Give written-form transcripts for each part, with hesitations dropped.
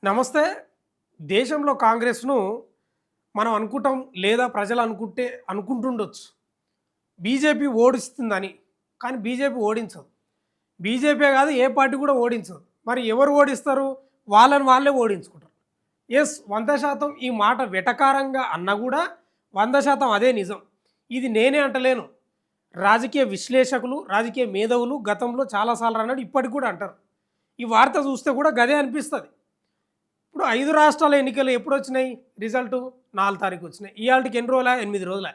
నమస్తే. దేశంలో కాంగ్రెస్‌ను మనం అనుకుంటాం లేదా ప్రజలు అనుకుంటుండొచ్చు. బీజేపీ ఓడిస్తుందని. కానీ బీజేపీ ఓడించదు. బీజేపీ కాదు ఏ పార్టీ కూడా ఓడించదు. మరి ఎవరు ఓడిస్తారు? వాళ్ళని వాళ్ళే ఓడించుకుంటారు. యెస్ 100% ఈ మాట వెటకారంగా అన్నా కూడా 100% అదే నిజం. ఇది నేనే అంటలేను. రాజకీయ విశ్లేషకులు, రాజకీయ మేధావులు గతంలో చాలా సార్లు అన్నాడు. ఇప్పటికి కూడా అంటారు. ఈ వార్త చూస్తే కూడా గదే అనిపిస్తది. ఇప్పుడు 5 రాష్ట్రాల ఎన్నికలు ఎప్పుడొచ్చినాయి? రిజల్టు 4 తారీఖు వచ్చినాయి. ఇయాల్టికి ఎన్ని రోజులా? 8 రోజులా.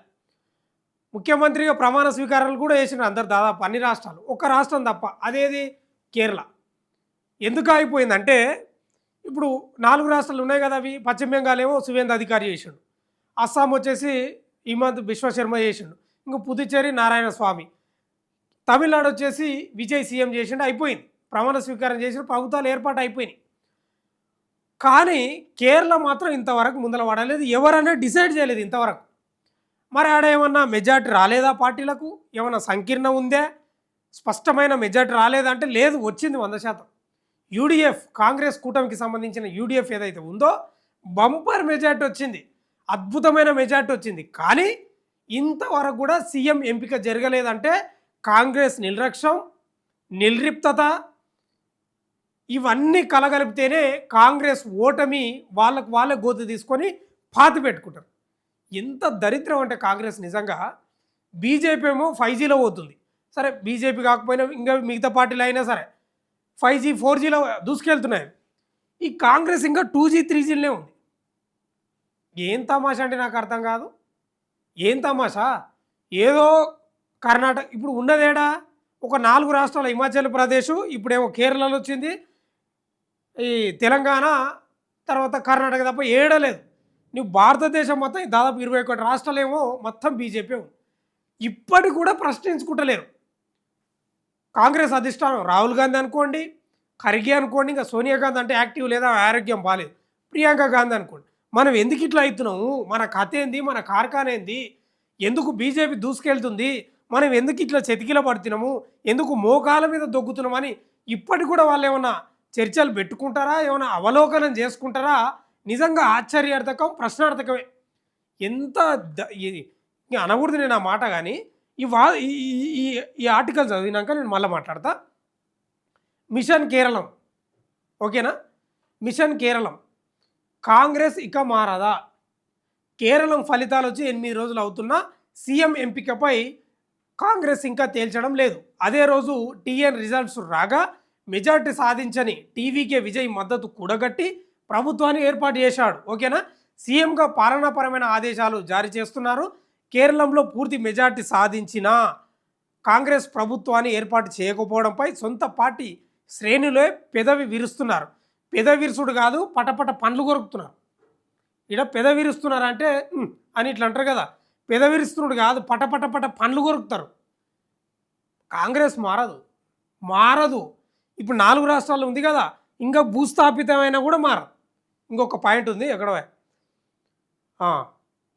ముఖ్యమంత్రిగా ప్రమాణ స్వీకారాలు కూడా చేసిండ్రు అందరు దాదాపు అన్ని రాష్ట్రాలు. ఒక్క రాష్ట్రం తప్ప. అదేది? కేరళ. ఎందుకు ఆగిపోయిందంటే, ఇప్పుడు 4 రాష్ట్రాలు ఉన్నాయి కదా అవి. పశ్చిమ బెంగాల్ ఏమో సువేందు అధికారి చేసిండు. అస్సాం వచ్చేసి హిమంత్ బిశ్వ శర్మ చేసిండు. ఇంక పుదుచ్చేరి నారాయణ స్వామి. తమిళనాడు వచ్చేసి విజయ్ సీఎం చేసిండు. అయిపోయింది. ప్రమాణ స్వీకారం చేసిండు. ప్రభుత్వాలు ఏర్పాటు అయిపోయినాయి. కానీ కేరళ మాత్రం ఇంతవరకు ముందల పడలేదు. ఎవరన్నా డిసైడ్ చేయలేదు ఇంతవరకు. మరి ఆడ ఏమన్నా మెజార్టీ రాలేదా పార్టీలకు? ఏమన్నా సంకీర్ణం ఉందా? స్పష్టమైన మెజార్టీ రాలేదంటే లేదు, వచ్చింది 100%. యూడీఎఫ్ కాంగ్రెస్ కూటమికి సంబంధించిన యూడీఎఫ్ ఏదైతే ఉందో బంపర్ మెజార్టీ వచ్చింది. అద్భుతమైన మెజార్టీ వచ్చింది. కానీ ఇంతవరకు కూడా సీఎం ఎంపిక జరగలేదంటే కాంగ్రెస్ నిర్లక్ష్యం, నిర్లిప్తత ఇవన్నీ కలగలిపితేనే కాంగ్రెస్ ఓటమి వాళ్ళకు వాళ్ళే గోతి తీసుకొని పాతి పెట్టుకుంటారు. ఎంత దరిద్రం అంటే కాంగ్రెస్ నిజంగా. బీజేపీ ఏమో 5Gలో పోతుంది. సరే బీజేపీ కాకపోయినా ఇంకా మిగతా పార్టీలు అయినా సరే 5G 4Gలో దూసుకెళ్తున్నాయి. ఈ కాంగ్రెస్ ఇంకా 2G 3Gలోనే ఉంది. ఏం తమాషా అంటే నాకు అర్థం కాదు. ఏం తమాషా? ఏదో కర్ణాటక ఇప్పుడు ఉన్నదేడా ఒక 4 రాష్ట్రాలు, హిమాచల్ ప్రదేశ్, ఇప్పుడేమో కేరళలో వచ్చింది, ఈ తెలంగాణ, తర్వాత కర్ణాటక తప్ప ఏడలేదు. నువ్వు భారతదేశం మొత్తం దాదాపు 21 రాష్ట్రాలేమో మొత్తం బీజేపీ ఉంది. ఇప్పటికి కూడా ప్రశ్నించుకుంటలేరు. కాంగ్రెస్ అధిష్టానం రాహుల్ గాంధీ అనుకోండి, ఖర్గే అనుకోండి, ఇంకా సోనియా గాంధీ అంటే యాక్టివ్ లేదా ఆరోగ్యం బాలేదు, ప్రియాంక గాంధీ అనుకోండి. మనం ఎందుకు ఇట్లా అవుతున్నాము? మన కథ ఏంది? మన కార్ఖాన ఏంది? ఎందుకు బీజేపీ దూసుకెళ్తుంది? మనం ఎందుకు ఇట్లా చెతికిల పడుతున్నాము? ఎందుకు మోకాల మీద దొగ్గుతున్నామని ఇప్పటికి కూడా వాళ్ళు ఏమన్నా చర్చలు పెట్టుకుంటారా? ఏమైనా అవలోకనం చేసుకుంటారా? నిజంగా ఆశ్చర్యార్థకం, ప్రశ్నార్థకమే. ఎంత అనకూడదు నేను ఆ మాట. కానీ ఈ ఈ ఈ ఆర్టికల్ చదివినాక నేను మళ్ళీ మాట్లాడతా. మిషన్ కేరళం, ఓకేనా? మిషన్ కేరళం, కాంగ్రెస్ ఇక మారదా? కేరళం ఫలితాలు వచ్చి 8 రోజులు అవుతున్నా సీఎం ఎంపికపై కాంగ్రెస్ ఇంకా తేల్చడం లేదు. అదే రోజు టీఎన్ రిజల్ట్స్ రాగా మెజార్టీ సాధించని టీవీకే విజయ్ మద్దతు కూడగట్టి ప్రభుత్వాన్ని ఏర్పాటు చేశాడు. ఓకేనా? సీఎంగా పాలనాపరమైన ఆదేశాలు జారీ చేస్తున్నారు. కేరళంలో పూర్తి మెజార్టీ సాధించిన కాంగ్రెస్ ప్రభుత్వాన్ని ఏర్పాటు చేయకపోవడంపై సొంత పార్టీ శ్రేణులే పెదవి విరుస్తున్నారు. పెదవి విరుసుడు కాదు, పటపట పండ్లు కొరుకుతున్నారు. ఇక్కడ పెదవి విరుస్తున్నారంటే అని ఇట్లా అంటారు కదా. పెదవి విరుస్తున్నాడు కాదు, పటపట పండ్లు కొరుకుతారు. కాంగ్రెస్ మారదు, మారదు. ఇప్పుడు 4 రాష్ట్రాలు ఉంది కదా, ఇంకా భూస్థాపితమైనా కూడా మారదు. ఇంకొక పాయింట్ ఉంది ఎక్కడ,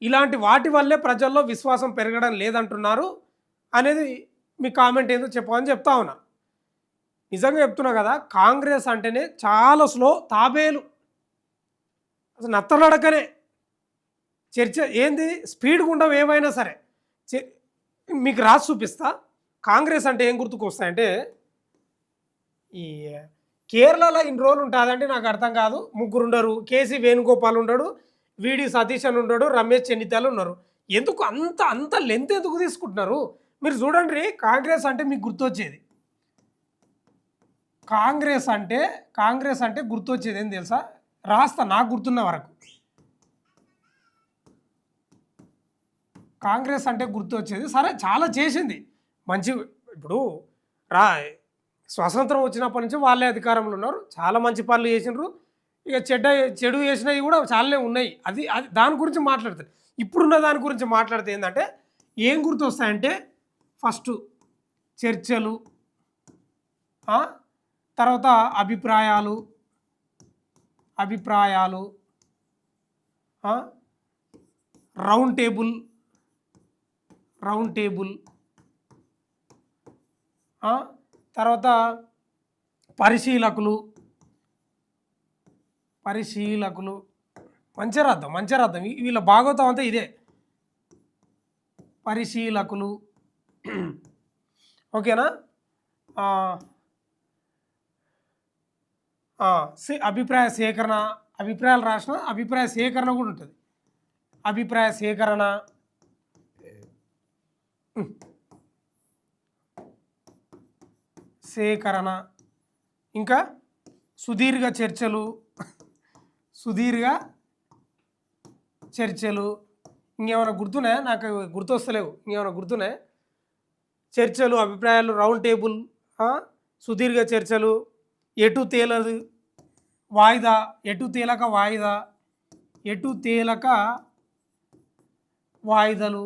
ఇలాంటి వాటి వల్లే ప్రజల్లో విశ్వాసం పెరగడం లేదంటున్నారు అనేది మీ కామెంట్ ఏందో చెప్పమని చెప్తా ఉన్నా. నిజంగా చెప్తున్నా కదా, కాంగ్రెస్ అంటేనే చాలా స్లో, తాబేలు, అసలు నత్తనడకనే. చర్చ ఏంది? స్పీడ్గా ఉండవు ఏవైనా సరే. మీకు రాసి చూపిస్తా. కాంగ్రెస్ అంటే ఏం గుర్తుకు వస్తాయంటే, ఈ కేరళలో ఇన్ని రోజులు ఉంటుందంటే నాకు అర్థం కాదు. 3 ఉండరు. కేసీ వేణుగోపాల్ ఉండడు, విడి సతీష్ అని ఉండడు, రమేష్ చెన్నితాలు ఉన్నారు. ఎందుకు అంత అంత లెంత్ ఎందుకు తీసుకుంటున్నారు? మీరు చూడండి, కాంగ్రెస్ అంటే మీకు గుర్తొచ్చేది, కాంగ్రెస్ అంటే గుర్తొచ్చేది ఏం తెలుసా? రాస్తా నాకు గుర్తున్న వరకు. కాంగ్రెస్ అంటే గుర్తొచ్చేది, సరే చాలా చేసింది మంచి. ఇప్పుడు స్వతంత్రం వచ్చినప్పటి నుంచి వాళ్ళే అధికారంలో ఉన్నారు. చాలా మంచి పనులు చేసినారు. ఇక చెడు చేసినవి కూడా చాలానే ఉన్నాయి. అది అది దాని గురించి మాట్లాడతారు. ఇప్పుడున్న దాని గురించి మాట్లాడితే ఏంటంటే ఏం గుర్తొస్తాయంటే, ఫస్ట్ చర్చలు, తర్వాత అభిప్రాయాలు, రౌండ్ టేబుల్, తర్వాత పరిశీలకులు, పరిశీలకులు మంచిగా రాద్దాం వీళ్ళ భాగవతం అంతా ఇదే. పరిశీలకులు ఓకేనా. అభిప్రాయ సేకరణ, అభిప్రాయాలు రాసిన అభిప్రాయ సేకరణ కూడా ఉంటుంది. అభిప్రాయ సేకరణ, ఇంకా సుదీర్ఘ చర్చలు, ఇంకేమైనా గుర్తున్నాయా? నాకు గుర్తొస్తలేవు. ఇంకేమైనా గుర్తున్నాయా? చర్చలు, అభిప్రాయాలు, రౌండ్ టేబుల్, సుదీర్ఘ చర్చలు, ఎటు తేలదు వాయిదా, ఎటు తేలక వాయిదాలు,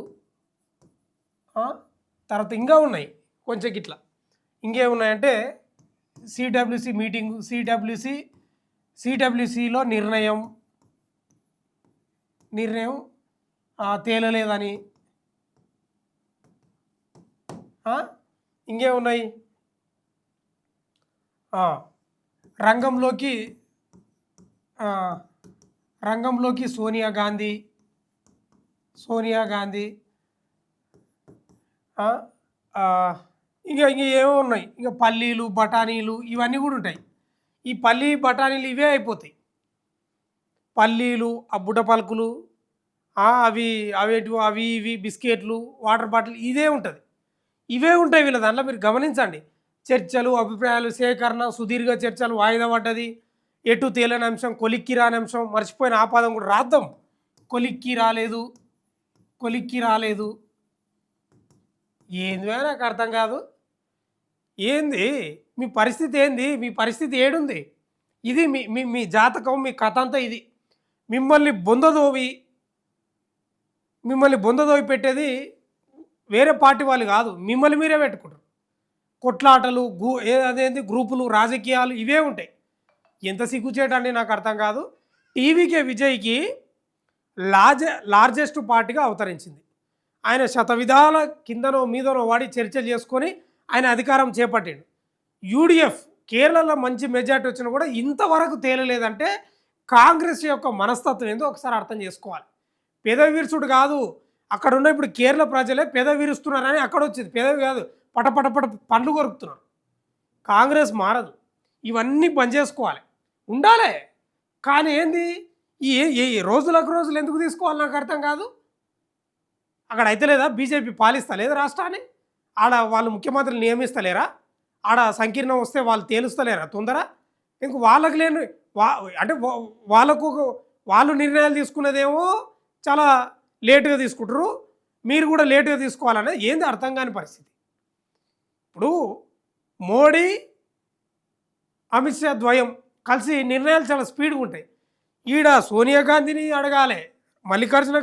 తర్వాత ఇంకా ఉన్నాయి కొంచెం గిట్లా. ఇంకేమున్నాయంటే సిడబ్ల్యూసి మీటింగు, సిడబ్ల్యూసిలో నిర్ణయం తేలలేదని. ఇంకేమున్నాయి? రంగంలోకి సోనియా గాంధీ, ఇంకా ఏమో ఉన్నాయి. ఇంకా పల్లీలు, బఠానీలు ఇవన్నీ కూడా ఉంటాయి. ఈ పల్లీ బఠానీలు ఇవే అయిపోతాయి. పల్లీలు, ఆ బుడ్డ పలుకులు, అవి ఇవి బిస్కెట్లు, వాటర్ బాటిల్ ఇదే ఉంటుంది. ఇవే ఉంటాయి వీళ్ళ దాంట్లో. మీరు గమనించండి. చర్చలు, అభిప్రాయాలు సేకరణ, సుదీర్ఘ చర్చలు, వాయిదా పడ్డది, ఎటు తేలని అంశం, కొలిక్కి రాని అంశం, మర్చిపోయిన ఆపాదం కూడా రాద్దాం. కొలిక్కి రాలేదు ఏంది నాకు అర్థం కాదు. ఏంది మీ పరిస్థితి? మీ పరిస్థితి ఏడుంది? ఇది మీ జాతకం, మీ కథ అంతా ఇది. మిమ్మల్ని బొందదోవి పెట్టేది వేరే పార్టీ వాళ్ళు కాదు, మిమ్మల్ని మీరే పెట్టుకుంటారు. కొట్లాటలు, అదేంటి గ్రూపులు, రాజకీయాలు ఇవే ఉంటాయి. ఎంత సిగ్గుచేటండి నాకు అర్థం కాదు. టీవీకే విజయ్కి లార్జెస్ట్ పార్టీగా అవతరించింది. ఆయన శతవిధాల కిందనో మీదనో వాడి చర్చలు చేసుకొని ఆయన అధికారం చేపట్టాడు. యూడిఎఫ్ కేరళలో మంచి మెజార్టీ వచ్చినా కూడా ఇంతవరకు తేలలేదంటే కాంగ్రెస్ యొక్క మనస్తత్వం ఏందో ఒకసారి అర్థం చేసుకోవాలి. పెదవి విరుచుడు కాదు, అక్కడ ఉన్న ఇప్పుడు కేరళ ప్రజలే పెదవి విరుస్తున్నారని అక్కడ వచ్చింది. పెదవి కాదు, పటపట పండ్లు కొరుకుతున్నారు. కాంగ్రెస్ మారదు, ఇవన్నీ బంద్ చేసుకోవాలి, ఉండాలి. కానీ ఏంది ఈ రోజులు ఎందుకు తీసుకోవాలి నాకు అర్థం కాదు. అక్కడ అయితే లేదా బీజేపీ పాలిస్తలేదా రాష్ట్రాన్ని? ఆడ వాళ్ళు ముఖ్యమంత్రిని నియమిస్తలేరా? ఆడ సంకీర్ణం వస్తే వాళ్ళు తేలుస్తలేరా తొందర? ఇంక వాళ్ళకి లేని అంటే వాళ్ళు నిర్ణయాలు తీసుకునేదేమో చాలా లేటుగా తీసుకుంటారు, మీరు కూడా లేటుగా తీసుకోవాలనేది ఏంది అర్థం కాని పరిస్థితి. ఇప్పుడు మోడీ అమిత్ షా ద్వయం కలిసి నిర్ణయాలు చాలా స్పీడ్గా ఉంటాయి. ఈడ సోనియా గాంధీని అడగాలి, మల్లికార్జున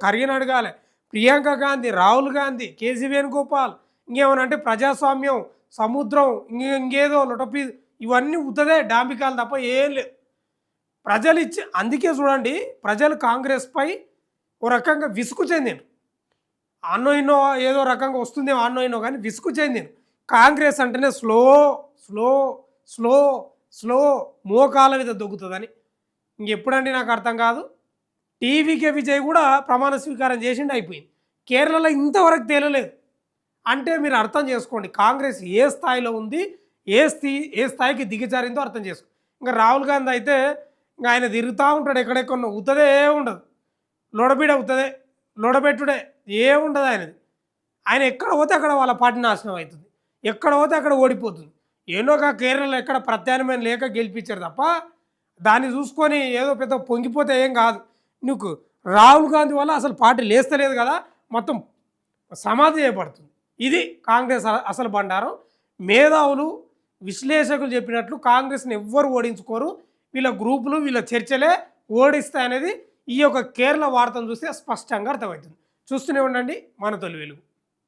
ఖర్గేని అడగాలి, ప్రియాంక గాంధీ, రాహుల్ గాంధీ, కేసీ వేణుగోపాల్, ఇంకేమన్నా అంటే ప్రజాస్వామ్యం, సముద్రం, ఇంకేదో లొటపీ ఇవన్నీ ఉత్తదే డాంబికాలు తప్ప ఏం లేదు. ప్రజలు అందుకే చూడండి, ప్రజలు కాంగ్రెస్పై ఓ రకంగా విసుగు చెందారు. అన్నో ఇన్నో ఏదో రకంగా వస్తుందేమో అన్నో ఇన్నో, కానీ విసుగు చెందారు. కాంగ్రెస్ అంటేనే స్లో స్లో స్లో స్లో మోకాల మీద దొక్కుతుందని. ఇంకెప్పుడండి నాకు అర్థం కాదు. టీవీకే విజయ్ కూడా ప్రమాణ స్వీకారం చేసిండి, అయిపోయింది. కేరళలో ఇంతవరకు తేలలేదు అంటే మీరు అర్థం చేసుకోండి కాంగ్రెస్ ఏ స్థాయిలో ఉంది, ఏ స్థాయికి దిగజారిందో అర్థం చేసుకో. ఇంకా రాహుల్ గాంధీ అయితే ఇంకా ఆయన తిరుగుతూ ఉంటాడు, ఎక్కడెక్కడ ఉత్తదే ఉండదు, లోడబెట్టుడే ఏముండదు ఆయనది. ఆయన ఎక్కడ పోతే అక్కడ వాళ్ళ పార్టీ నాశనం అవుతుంది, ఎక్కడ పోతే అక్కడ ఓడిపోతుంది. ఏనోగా కేరళలో ఎక్కడ ప్రత్యామ్నాయం లేక గెలిపించారు తప్ప దాన్ని చూసుకొని ఏదో పెద్ద పొంగిపోతే ఏం కాదు. నీకు రాహుల్ గాంధీ వల్ల అసలు పార్టీ లేస్తలేదు కదా, మొత్తం సమాధి చేయబడుతుంది. ఇది కాంగ్రెస్ అసలు బండారం. మేధావులు, విశ్లేషకులు చెప్పినట్లు కాంగ్రెస్ని ఎవ్వరు ఓడించుకోరు, వీళ్ళ గ్రూపులు, వీళ్ళ చర్చలే ఓడిస్తాయనేది ఈ యొక్క కేరళ వార్తను చూస్తే స్పష్టంగా అర్థమవుతుంది. చూస్తూనే ఉండండి మన తొలి వెలుగు.